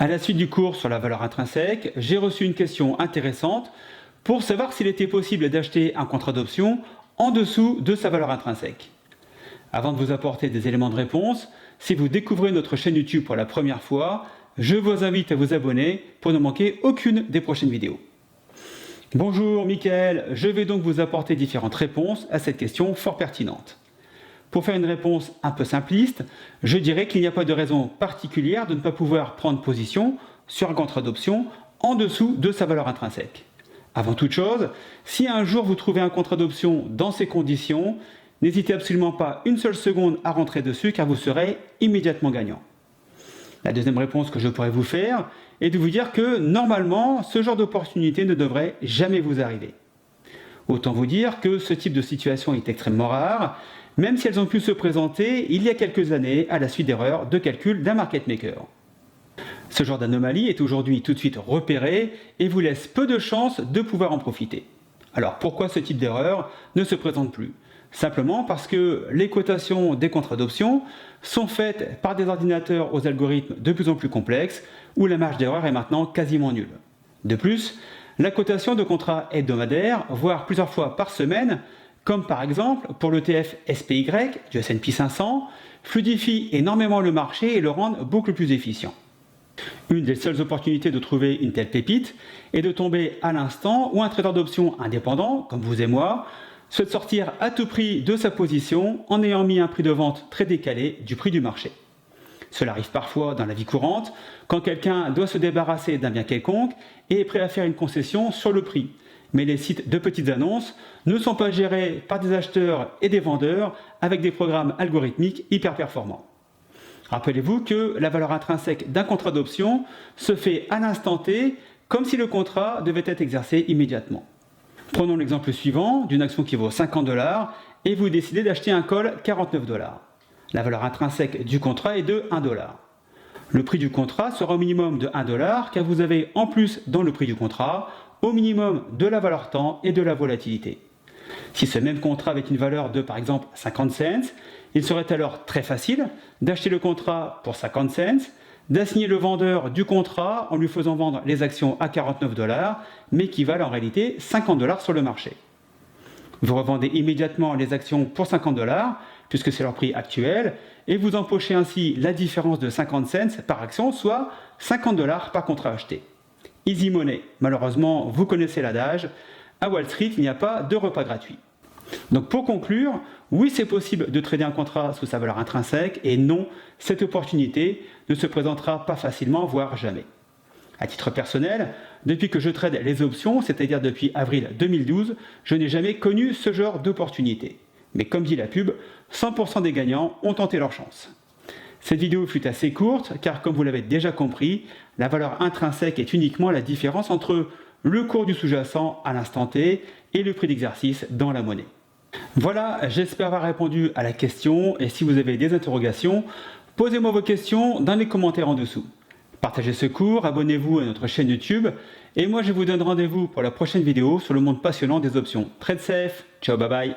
À la suite du cours sur la valeur intrinsèque, j'ai reçu une question intéressante pour savoir s'il était possible d'acheter un contrat d'option en dessous de sa valeur intrinsèque. Avant de vous apporter des éléments de réponse, si vous découvrez notre chaîne YouTube pour la première fois, je vous invite à vous abonner pour ne manquer aucune des prochaines vidéos. Bonjour Mickaël, je vais donc vous apporter différentes réponses à cette question fort pertinente. Pour faire une réponse un peu simpliste, je dirais qu'il n'y a pas de raison particulière de ne pas pouvoir prendre position sur un contrat d'option en dessous de sa valeur intrinsèque. Avant toute chose, si un jour vous trouvez un contrat d'option dans ces conditions, n'hésitez absolument pas une seule seconde à rentrer dessus car vous serez immédiatement gagnant. La deuxième réponse que je pourrais vous faire est de vous dire que normalement, ce genre d'opportunité ne devrait jamais vous arriver. Autant vous dire que ce type de situation est extrêmement rare, même si elles ont pu se présenter il y a quelques années à la suite d'erreurs de calcul d'un market maker. Ce genre d'anomalie est aujourd'hui tout de suite repéré et vous laisse peu de chances de pouvoir en profiter. Alors pourquoi ce type d'erreur ne se présente plus ? Simplement parce que les cotations des contrats d'options sont faites par des ordinateurs aux algorithmes de plus en plus complexes où la marge d'erreur est maintenant quasiment nulle. De plus, la cotation de contrats hebdomadaires, voire plusieurs fois par semaine, comme par exemple pour l'ETF SPY du S&P 500, fluidifie énormément le marché et le rend beaucoup plus efficient. Une des seules opportunités de trouver une telle pépite est de tomber à l'instant où un trader d'options indépendant, comme vous et moi, souhaite sortir à tout prix de sa position en ayant mis un prix de vente très décalé du prix du marché. Cela arrive parfois dans la vie courante, quand quelqu'un doit se débarrasser d'un bien quelconque et est prêt à faire une concession sur le prix. Mais les sites de petites annonces ne sont pas gérés par des acheteurs et des vendeurs avec des programmes algorithmiques hyper performants. Rappelez-vous que la valeur intrinsèque d'un contrat d'option se fait à l'instant T comme si le contrat devait être exercé immédiatement. Prenons l'exemple suivant d'une action qui vaut 50 $ et vous décidez d'acheter un call 49 $. La valeur intrinsèque du contrat est de 1 $. Le prix du contrat sera au minimum de 1 $ car vous avez en plus dans le prix du contrat au minimum de la valeur temps et de la volatilité. Si ce même contrat avait une valeur de par exemple 50 cents, il serait alors très facile d'acheter le contrat pour 50 cents, d'assigner le vendeur du contrat en lui faisant vendre les actions à 49 $, mais qui valent en réalité 50 $ sur le marché. Vous revendez immédiatement les actions pour 50 $, puisque c'est leur prix actuel, et vous empochez ainsi la différence de 50 cents par action, soit 50 $ par contrat acheté. Easy money. Malheureusement, vous connaissez l'adage, à Wall Street, il n'y a pas de repas gratuit. Donc pour conclure, oui c'est possible de trader un contrat sous sa valeur intrinsèque et non, cette opportunité ne se présentera pas facilement, voire jamais. À titre personnel, depuis que je trade les options, c'est-à-dire depuis avril 2012, je n'ai jamais connu ce genre d'opportunité. Mais comme dit la pub, 100% des gagnants ont tenté leur chance. Cette vidéo fut assez courte car comme vous l'avez déjà compris, la valeur intrinsèque est uniquement la différence entre le cours du sous-jacent à l'instant T et le prix d'exercice dans la monnaie. Voilà, j'espère avoir répondu à la question et si vous avez des interrogations, posez-moi vos questions dans les commentaires en dessous. Partagez ce cours, abonnez-vous à notre chaîne YouTube et moi je vous donne rendez-vous pour la prochaine vidéo sur le monde passionnant des options. Trade safe, ciao bye bye.